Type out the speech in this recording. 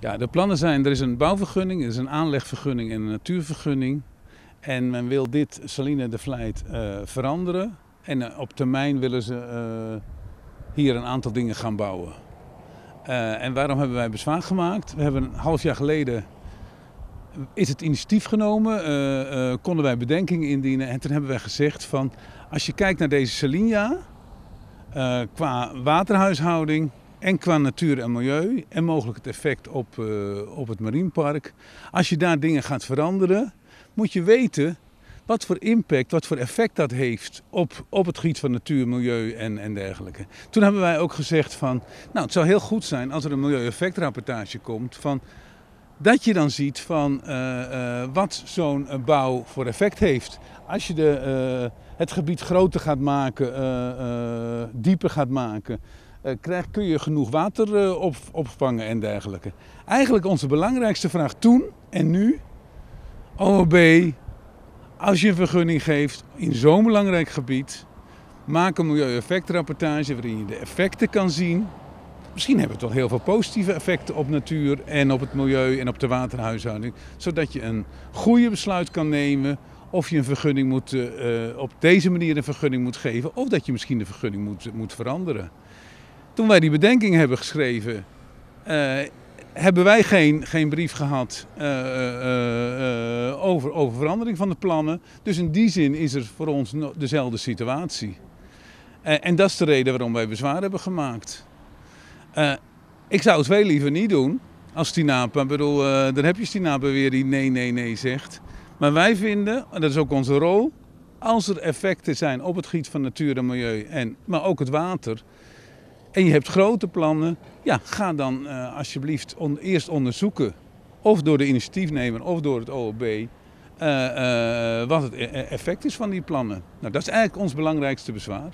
Ja, de plannen zijn, er is een bouwvergunning, er is een aanlegvergunning en een natuurvergunning. En men wil dit Saline de Vlijt veranderen. En op termijn willen ze hier een aantal dingen gaan bouwen. En waarom hebben wij bezwaar gemaakt? We hebben een half jaar geleden is het initiatief genomen, konden wij bedenkingen indienen. En toen hebben wij gezegd van, als je kijkt naar deze Salinea, qua waterhuishouding en qua natuur en milieu en mogelijk het effect op het marinepark. Als je daar dingen gaat veranderen, moet je weten wat voor impact, wat voor effect dat heeft op het gebied van natuur, milieu en dergelijke. Toen hebben wij ook gezegd van, nou het zou heel goed zijn als er een milieueffectrapportage komt van dat je dan ziet van wat zo'n bouw voor effect heeft. Als je het gebied groter gaat maken, dieper gaat maken, kun je genoeg water opvangen en dergelijke. Eigenlijk onze belangrijkste vraag toen en nu, OHB, als je een vergunning geeft in zo'n belangrijk gebied, maak een milieueffectrapportage waarin je de effecten kan zien. Misschien hebben we toch heel veel positieve effecten op natuur en op het milieu en op de waterhuishouding. Zodat je een goede besluit kan nemen of je een vergunning op deze manier een vergunning moet geven. Of dat je misschien de vergunning moet veranderen. Toen wij die bedenking hebben geschreven, hebben wij geen brief gehad over verandering van de plannen. Dus in die zin is er voor ons dezelfde situatie. En dat is de reden waarom wij bezwaar hebben gemaakt. Ik zou het veel liever niet doen als Tinapa. Ik bedoel, dan heb je Tinapa weer die nee zegt. Maar wij vinden, en dat is ook onze rol, als er effecten zijn op het gebied van natuur en milieu, maar ook het water, en je hebt grote plannen, ja, ga dan alsjeblieft eerst onderzoeken, of door de initiatiefnemer of door het OLB, wat het effect is van die plannen. Nou, dat is eigenlijk ons belangrijkste bezwaar.